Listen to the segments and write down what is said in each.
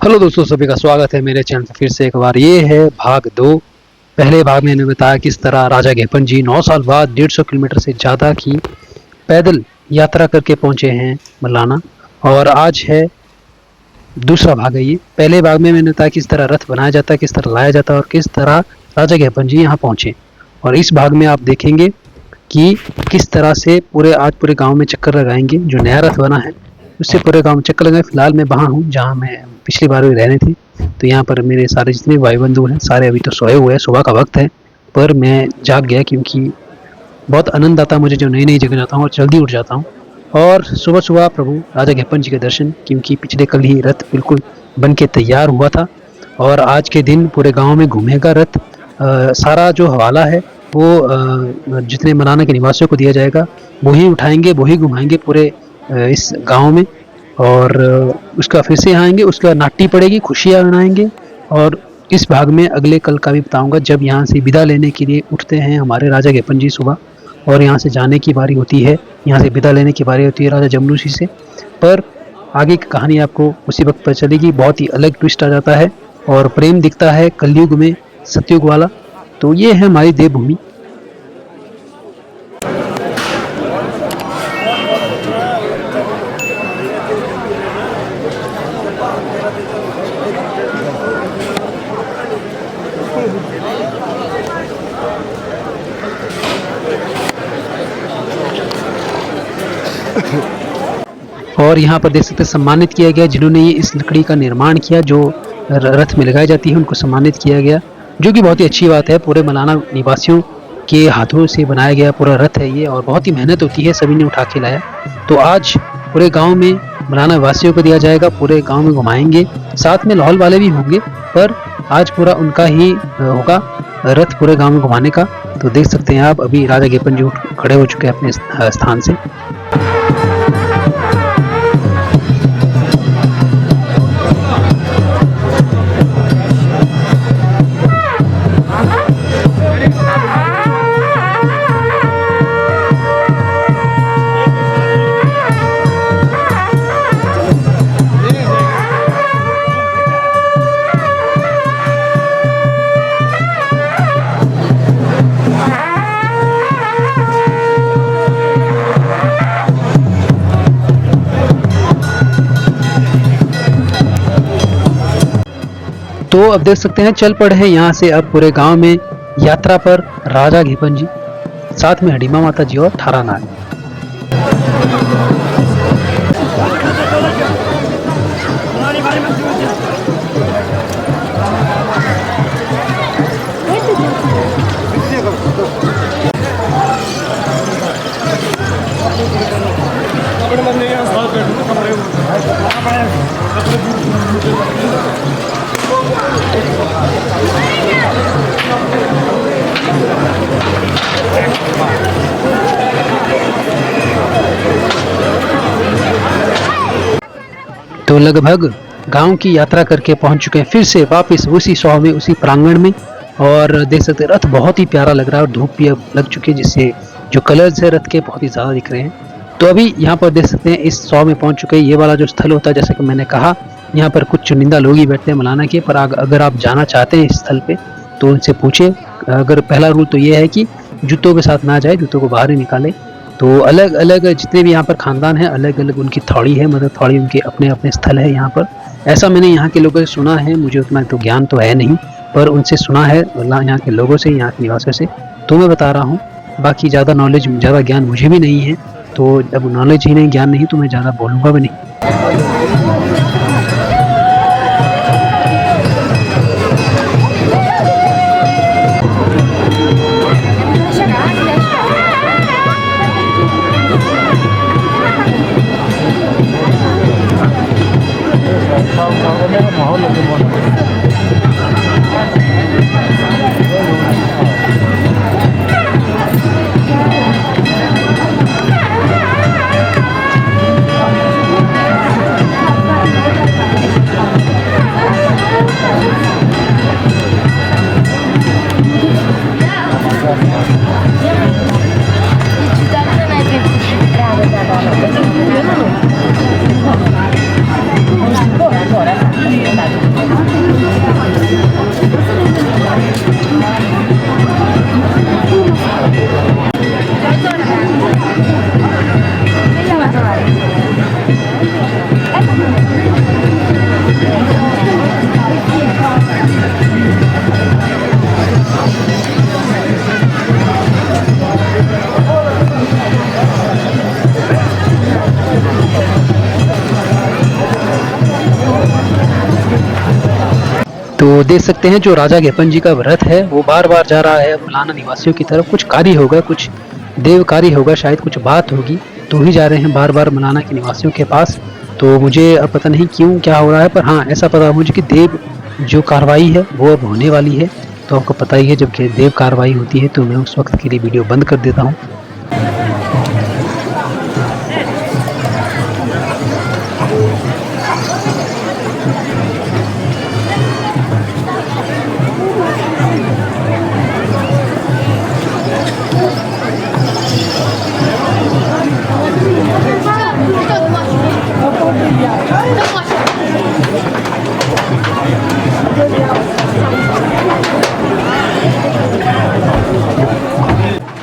Hello दोस्तों, सभी का स्वागत है मेरे चैनल पे फिर से एक बार। ये है भाग 2। पहले भाग में मैंने बताया किस तरह राजा घेपन जी 9 साल बाद 150 किलोमीटर से ज़्यादा की पैदल यात्रा करके पहुँचे हैं मलाना। और आज है दूसरा भाग है ये। पहले भाग में मैंने बताया किस तरह रथ बनाया जाता है, किस तरह लाया जाता है और किस तरह राजा घेपन जी यहाँ पहुँचे। और इस भाग में आप देखेंगे कि किस तरह से पूरे गाँव में चक्कर लगाएंगे। जो नया रथ बना है उससे पूरे गाँव में चक्कर लगाए। फिलहाल मैं वहाँ हूँ जहाँ मैं पिछली बार भी रहने थे। तो यहाँ पर मेरे सारे जितने भाई बंधु हैं सारे अभी तो सोए हुए हैं, सुबह का वक्त है। पर मैं जाग गया क्योंकि बहुत आनंद आता है मुझे जो नई नई जगह जाता हूँ और जल्दी उठ जाता हूँ। और सुबह सुबह प्रभु राजा घेपन जी के दर्शन, क्योंकि पिछले कल ही रथ बिल्कुल बन के तैयार हुआ था और आज के दिन पूरे गाँव में घूमेगा रथ। सारा जो हवाला है वो जितने मलाना के निवासियों को दिया जाएगा, वही उठाएंगे, वही घुमाएंगे पूरे इस गाँव में। और उसका फिर से यहाँ आएंगे, उसके बाद नाट्य पड़ेगी, खुशियाँ मनाएंगे। और इस भाग में अगले कल का भी बताऊंगा जब यहाँ से विदा लेने के लिए उठते हैं हमारे राजा घेपन जी सुबह, और यहाँ से जाने की बारी होती है, यहाँ से विदा लेने की बारी होती है राजा जमनू सिंह से। पर आगे की कहानी आपको उसी वक्त पता चलेगी। बहुत ही अलग ट्विस्ट आ जाता है और प्रेम दिखता है कलयुग में, सतयुग वाला। तो ये है हमारी देवभूमि। और यहाँ पर देख सकते हैं सम्मानित किया गया जिन्होंने ये इस लकड़ी का निर्माण किया, जो रथ में लगाई जाती है उनको सम्मानित किया गया, जो कि बहुत ही अच्छी बात है। पूरे मलाना निवासियों के हाथों से बनाया गया पूरा रथ है ये, और बहुत ही मेहनत होती है, सभी ने उठा के लाया। तो आज पूरे गांव में मलाना वासियों को दिया जाएगा, पूरे गांव में घुमाएंगे, साथ में लाहौल वाले भी होंगे, पर आज पूरा उनका ही होगा रथ पूरे गाँव में घुमाने का। तो देख सकते हैं आप, अभी राजा घेपन जी खड़े हो चुके हैं अपने स्थान से। तो अब देख सकते हैं चल पड़े हैं यहाँ से अब पूरे गांव में यात्रा पर राजा घेपन जी, साथ में हडीमा माता जी और ठारा नाग। तो लगभग गांव की यात्रा करके पहुंच चुके हैं फिर से वापस उसी शॉ में, उसी प्रांगण में। और देख सकते हैं रथ बहुत ही प्यारा लग रहा है और धूप भी अब लग चुकी है, जिससे जो कलर्स है रथ के बहुत ही ज़्यादा दिख रहे हैं। तो अभी यहाँ पर देख सकते हैं इस शॉ में पहुंच चुके हैं। ये वाला जो स्थल होता है, जैसे कि मैंने कहा, यहाँ पर कुछ चुनिंदा लोग ही बैठते हैं मलाना के, पर अगर आप जाना चाहते हैं इस स्थल पर तो उनसे पूछे। अगर पहला रूल तो ये है कि जूतों के साथ ना जाए, जूतों को बाहर ही निकाले। तो अलग अलग जितने भी यहाँ पर खानदान है, अलग अलग उनकी थौड़ी है, मतलब थौड़ी उनके अपने अपने स्थल है यहाँ पर। ऐसा मैंने यहाँ के लोगों से सुना है, मुझे उतना तो ज्ञान तो है नहीं, पर उनसे सुना है यहाँ के लोगों से, यहाँ के निवासियों से, तो मैं बता रहा हूँ। बाकी ज़्यादा नॉलेज, ज़्यादा ज्ञान मुझे भी नहीं है, तो जब नॉलेज ही नहीं, ज्ञान नहीं, तो मैं ज़्यादा बोलूँगा भी नहीं। तो देख सकते हैं जो राजा घेपन जी का रथ है वो बार बार जा रहा है मलाना निवासियों की तरफ। कुछ कार्य होगा, कुछ देव कार्य होगा, शायद कुछ बात होगी, तो ही जा रहे हैं बार बार मलाना के निवासियों के पास। तो मुझे अब पता नहीं क्यों क्या हो रहा है, पर हाँ ऐसा पता मुझे कि देव जो कार्रवाई है वो अब होने वाली है। तो आपको पता ही है जब देव कार्रवाई होती है तो मैं उस वक्त के लिए वीडियो बंद कर देता हूँ।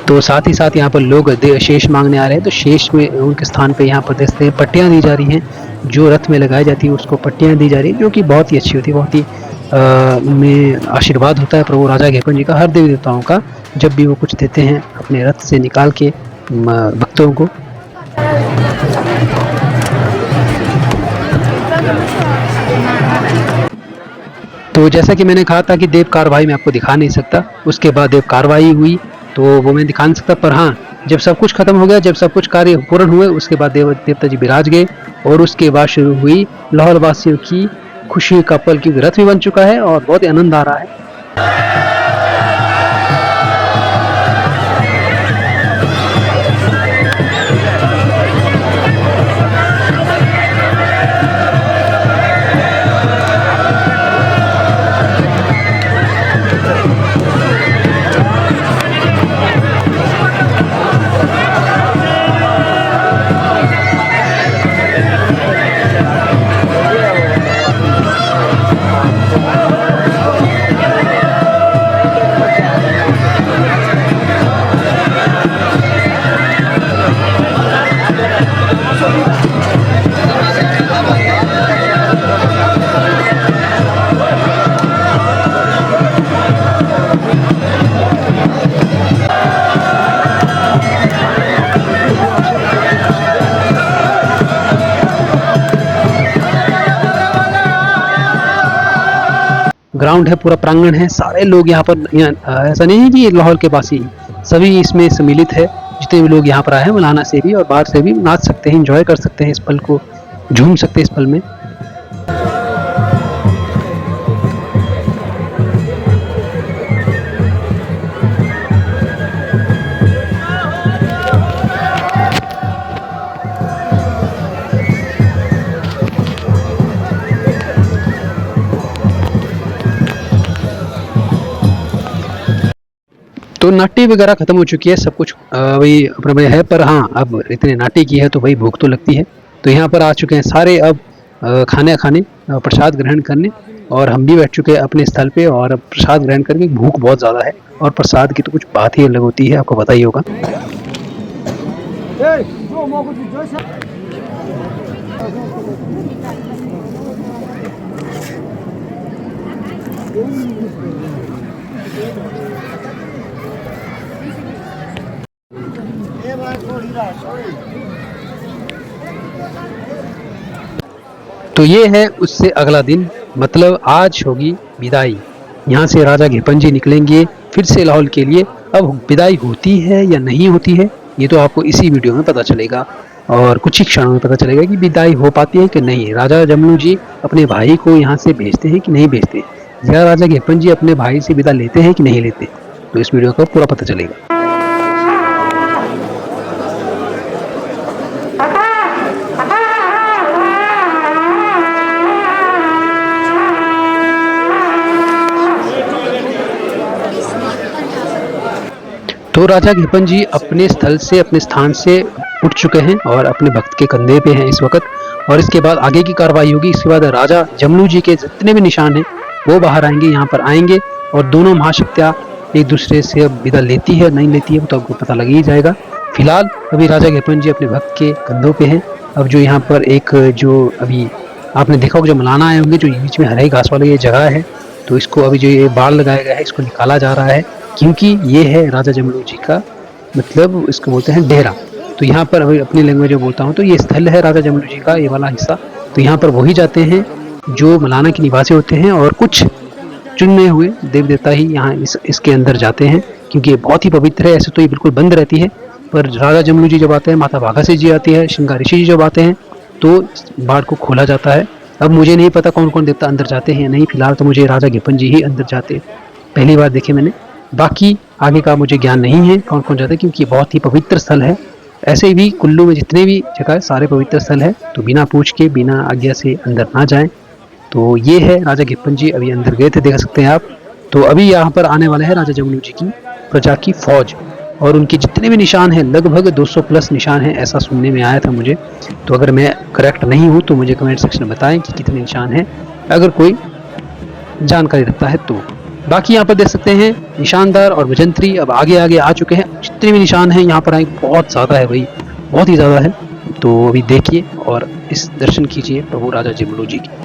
तो साथ ही साथ यहाँ पर लोग शेष मांगने आ रहे हैं, तो शेष में उनके स्थान पे यहाँ पर देखते हैं पट्टियाँ दी जा रही हैं। जो रथ में लगाई जाती है उसको पट्टियाँ दी जा रही है, जो कि बहुत ही अच्छी होती है, बहुत ही में आशीर्वाद होता है प्रभु राजा घेपन जी का हर देवी देवताओं का, जब भी वो कुछ देते हैं अपने रथ से निकाल के भक्तों को। तो जैसा कि मैंने कहा था कि देव कार्रवाई मैं आपको दिखा नहीं सकता, उसके बाद देव कार्रवाई हुई तो वो मैं दिखा नहीं सकता, पर हाँ जब सब कुछ खत्म हो गया, जब सब कुछ कार्य पूर्ण हुए, उसके बाद देवता जी विराज गए और उसके बाद शुरू हुई लाहौर वासियों की खुशी का पल, क्योंकि रथ भी बन चुका है और बहुत ही आनंद आ रहा है। ग्राउंड है, पूरा प्रांगण है, सारे लोग यहाँ पर, ऐसा नहीं है कि लाहौर के वासी सभी इसमें सम्मिलित है। जितने भी लोग यहाँ पर आए हैं मलाना से भी और बाहर से भी नाच सकते हैं, एंजॉय कर सकते हैं, इस पल को झूम सकते हैं इस पल में। तो नाटी वगैरह खत्म हो चुकी है, सब कुछ वही अपना में है, पर हाँ अब इतने नाटी की है तो वही भूख तो लगती है। तो यहाँ पर आ चुके हैं सारे अब खाने खाने, प्रसाद ग्रहण करने, और हम भी बैठ चुके हैं अपने स्थल पे और प्रसाद ग्रहण करके। भूख बहुत ज़्यादा है और प्रसाद की तो कुछ बात ही अलग होती है, आपको पता ही होगा। तो ये है उससे अगला दिन, मतलब आज होगी विदाई। यहाँ से राजा घेपन जी निकलेंगे फिर से लाहौल के लिए। अब विदाई होती है या नहीं होती है ये तो आपको इसी वीडियो में पता चलेगा, और कुछ ही क्षणों में पता चलेगा कि विदाई हो पाती है कि नहीं। राजा जमनू जी अपने भाई को यहाँ से भेजते हैं कि नहीं भेजते, या राजा घेपन जी अपने भाई से विदा लेते हैं कि नहीं लेते, तो इस वीडियो का पूरा पता चलेगा। तो राजा घेपन जी अपने स्थल से, अपने स्थान से उठ चुके हैं और अपने भक्त के कंधे पे हैं इस वक्त, और इसके बाद आगे की कार्रवाई होगी। इसके बाद राजा जमनू जी के जितने भी निशान हैं वो बाहर आएंगे, यहाँ पर आएंगे, और दोनों महाशक्तियाँ एक दूसरे से अब विदा लेती है नहीं लेती है वो तो आपको पता लग ही जाएगा। फिलहाल अभी राजा घेपन जी अपने भक्त के कंधों पे हैं। अब जो यहाँ पर एक जो अभी आपने देखा होगा, जो मलाना आए होंगे, जो बीच में हरे घास वाली ये जगह है, तो इसको अभी जो ये बाढ़ लगाया गया है इसको निकाला जा रहा है, क्योंकि ये है राजा जमनू जी का, मतलब इसको बोलते हैं डेरा। तो यहाँ पर अभी अपनी लैंग्वेज में बोलता हूँ तो ये स्थल है राजा जमनू जी का, ये वाला हिस्सा। तो यहाँ पर वही जाते हैं जो मलाना के निवासी होते हैं, और कुछ चुने हुए देव देवता ही यहाँ इसके अंदर जाते हैं, क्योंकि ये बहुत ही पवित्र है। ऐसे तो ये बिल्कुल बंद रहती है, पर राजा जमलू जी जब आते हैं, माता भागासी जी आती है, श्रृंगार ऋषि जी जब आते हैं, तो बाढ़ को खोला जाता है। अब मुझे नहीं पता कौन कौन देवता अंदर जाते हैं या नहीं, फिलहाल तो मुझे राजा घेपन जी ही अंदर जाते पहली बार देखे मैंने। बाकी आगे का मुझे ज्ञान नहीं है कौन कौन जाते, क्योंकि बहुत ही पवित्र स्थल है। ऐसे भी कुल्लू में जितने भी जगह है सारे पवित्र स्थल है, तो बिना पूछ के बिना आज्ञा से अंदर ना जाएं। तो ये है राजा घेपन जी, अभी अंदर गए थे, देख सकते हैं आप। तो अभी यहाँ पर आने वाले हैं राजा जमनू जी की प्रजा की फौज, और उनके जितने भी निशान हैं लगभग 200 प्लस निशान हैं, ऐसा सुनने में आया था मुझे। तो अगर मैं करेक्ट नहीं हूँ तो मुझे कमेंट सेक्शन में बताएं कि कितने निशान हैं, अगर कोई जानकारी रखता है तो। बाकी यहाँ पर देख सकते हैं निशानदार और भजंत्री अब आगे आगे आ चुके हैं। जितने भी निशान हैं यहाँ पर आए बहुत ज़्यादा है भाई, बहुत ही ज़्यादा है। तो अभी देखिए और इस दर्शन कीजिए प्रभु राजा जमलू जी की।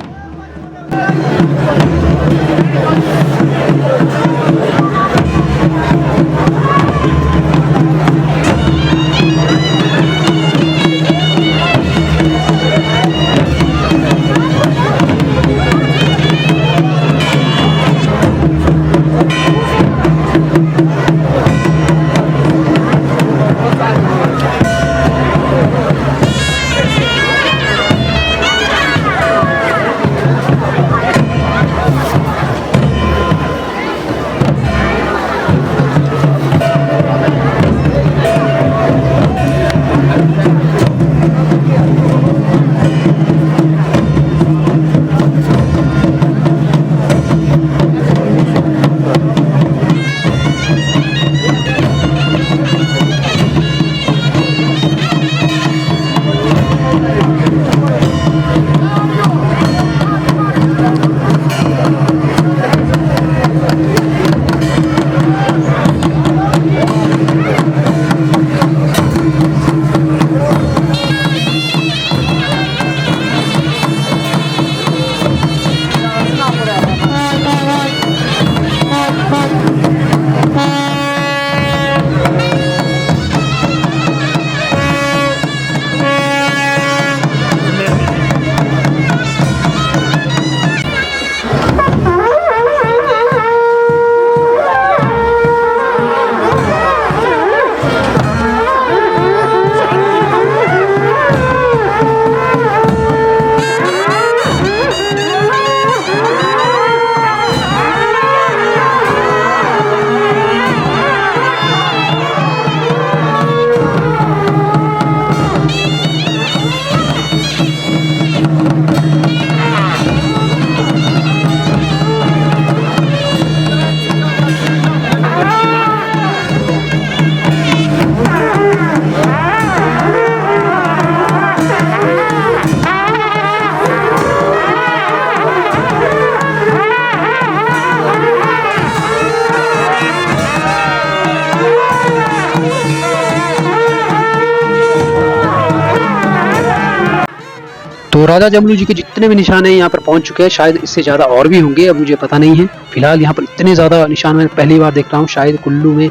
तो राजा जमलू जी के जितने भी निशान हैं यहाँ पर पहुंच चुके हैं, शायद इससे ज़्यादा और भी होंगे, अब मुझे पता नहीं है। फिलहाल यहाँ पर इतने ज़्यादा निशान मैं पहली बार देख रहा हूँ, शायद कुल्लू में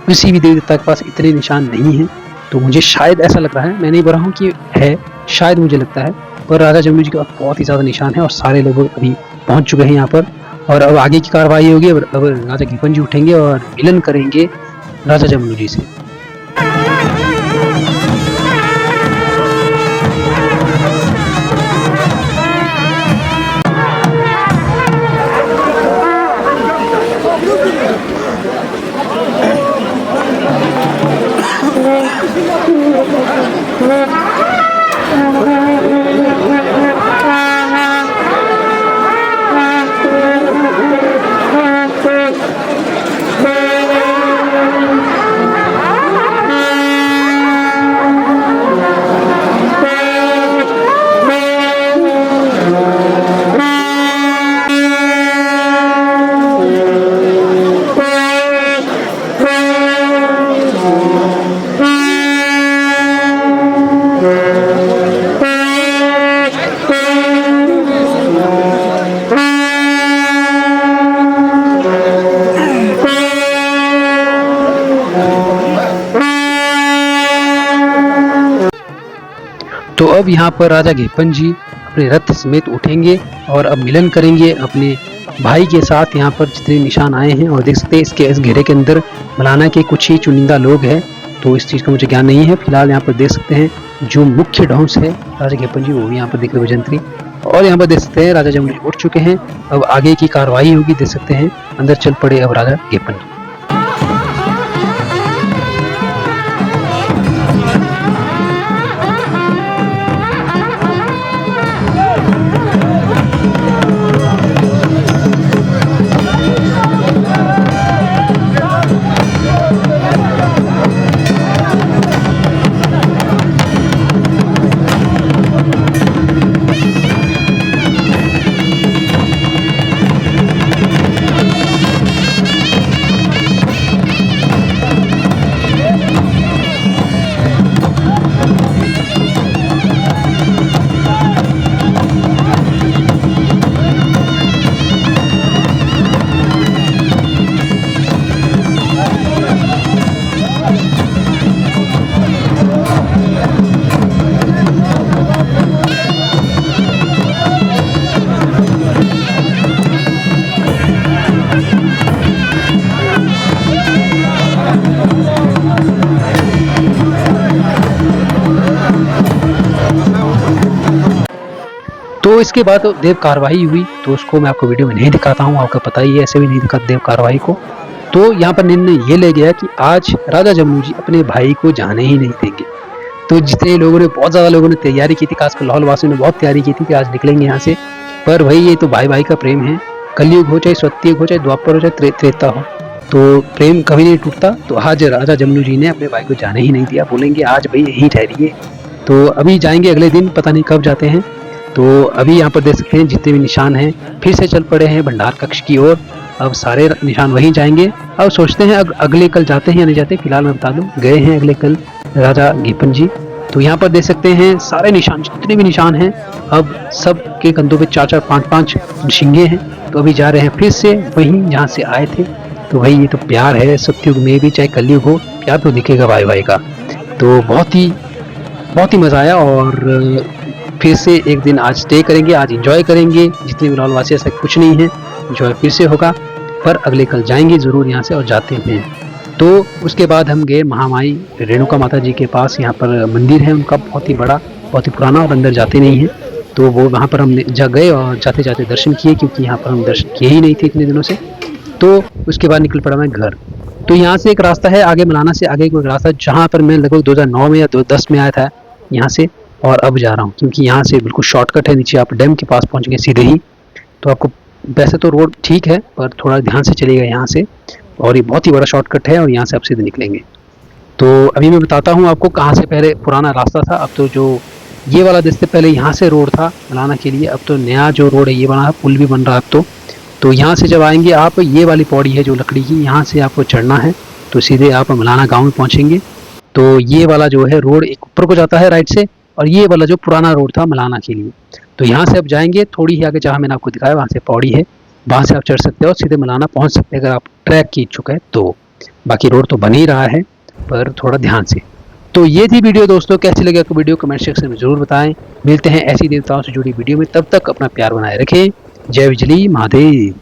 किसी भी देवी देवता के पास इतने निशान नहीं हैं। तो मुझे शायद ऐसा लग रहा है, मैं नहीं बोल रहा हूँ कि है, शायद मुझे लगता है, पर राजा जमलू जी के पास बहुत ही ज़्यादा निशान है और सारे लोग अभी पहुँच चुके हैं यहाँ पर। और अब आगे की कार्रवाई होगी, अब राजा घेपन जी उठेंगे और मिलन करेंगे राजा जमलू जी से। तो अब यहाँ पर राजा घेपन जी अपने रथ समेत उठेंगे और अब मिलन करेंगे अपने भाई के साथ यहाँ पर जितने निशान आए हैं, और देख सकते हैं इसके इस घेरे के अंदर मलाना के कुछ ही चुनिंदा लोग हैं, तो इस चीज़ का मुझे ज्ञान नहीं है। फिलहाल यहाँ पर देख सकते हैं जो मुख्य ढौंस है राजा घेपन जी, वो भी यहाँ पर दिख रहे बजंतरी, और यहाँ पर देख सकते हैं राजा जमूजी उठ चुके हैं। अब आगे की कार्रवाई होगी, देख सकते हैं अंदर चल पड़े अब राजा घेपन जी। तो इसके बाद देव कार्रवाई हुई, तो उसको मैं आपको वीडियो में नहीं दिखाता हूँ, आपको पता ही है, ऐसे भी नहीं दिखाते देव कार्रवाई को। तो यहाँ पर निर्णय ये ले गया कि आज राजा जमनू जी अपने भाई को जाने ही नहीं देंगे। तो जितने लोगों ने, बहुत ज़्यादा लोगों ने तैयारी की थी, खासकर लाहौल वासियों ने बहुत तैयारी की थी कि आज निकलेंगे यहाँ से, पर वही ये तो भाई भाई का प्रेम है, कलयुग हो चाहे सत्ययुग हो चाहे द्वापर हो चाहे त्रेता हो, तो प्रेम कभी नहीं टूटता। तो आज राजा जमनू जी ने अपने भाई को जाने ही नहीं दिया, बोलेंगे आज भाई यहीं ठहरिए। तो अभी जाएंगे अगले दिन, पता नहीं कब जाते हैं। तो अभी यहाँ पर देख सकते हैं जितने भी निशान हैं फिर से चल पड़े हैं भंडार कक्ष की ओर। अब सारे निशान वहीं जाएंगे। अब सोचते हैं अगले कल जाते हैं या नहीं जाते। फिलहाल मैं बता दूं, गए हैं अगले कल राजा घेपन जी। तो यहाँ पर देख सकते हैं सारे निशान, जितने भी निशान हैं, अब सब के कंधों पे 4-4, 5-5 शिंगे हैं। तो अभी जा रहे हैं फिर से वहीं जहाँ से आए थे। तो भाई ये तो प्यार है, सतयुग में भी चाहे कलयुग हो, प्यार तो दिखेगा भाई भाई का। तो बहुत ही मज़ा आया, और फिर से एक दिन आज स्टे करेंगे, आज एंजॉय करेंगे। जितने भी लाहौलवासी, ऐसा कुछ नहीं है, एंजॉय फिर से होगा, पर अगले कल जाएंगे ज़रूर यहाँ से, और जाते हैं। तो उसके बाद हम गए महामाई रेणुका माता जी के पास। यहाँ पर मंदिर है उनका, बहुत ही बड़ा, बहुत ही पुराना, और अंदर जाते नहीं हैं। तो वो वहाँ पर हम जा गए और जाते जाते दर्शन किए, क्योंकि यहाँ पर हम दर्शन किए ही नहीं थे इतने दिनों से। तो उसके बाद निकल पड़ा मैं घर। तो यहाँ से एक रास्ता है आगे, मलाना से आगे कोई रास्ता, जहाँ पर मैं लगभग 2009 में या 2010 में आया था यहाँ से, और अब जा रहा हूँ, क्योंकि यहाँ से बिल्कुल शॉर्टकट है। नीचे आप डैम के पास पहुँच गए सीधे ही। तो आपको वैसे तो रोड ठीक है, पर थोड़ा ध्यान से चलिएगा यहाँ से, और ये बहुत ही बड़ा शॉर्टकट है, और यहाँ से आप सीधे निकलेंगे। तो अभी मैं बताता हूँ आपको कहाँ से पहले पुराना रास्ता था। अब तो जो ये वाला जिससे पहले यहाँ से रोड था मलाना के लिए, अब तो नया जो रोड है ये बना है, पुल भी बन रहा है अब तो यहाँ से जब आएंगे आप, ये वाली पौड़ी है जो लकड़ी की, यहाँ से आपको चढ़ना है, तो सीधे आप मलाना गाँव में पहुँचेंगे। तो ये वाला जो है रोड एक ऊपर को जाता है राइट से, और ये वाला जो पुराना रोड था मलाना के लिए, तो यहाँ से आप जाएंगे थोड़ी ही आगे, जहाँ मैंने आपको दिखाया वहाँ से पौड़ी है, वहाँ से आप चढ़ सकते हो और सीधे मलाना पहुँच सकते हैं अगर आप ट्रैक की इच्छुक है तो। बाकी रोड तो बन ही रहा है, पर थोड़ा ध्यान से। तो ये थी वीडियो दोस्तों, कैसी लगी आपको वीडियो कमेंट सेक्शन में ज़रूर बताएं। मिलते हैं ऐसी देवताओं से जुड़ी वीडियो में, तब तक अपना प्यार बनाए रखें। जय बिजली महादेव।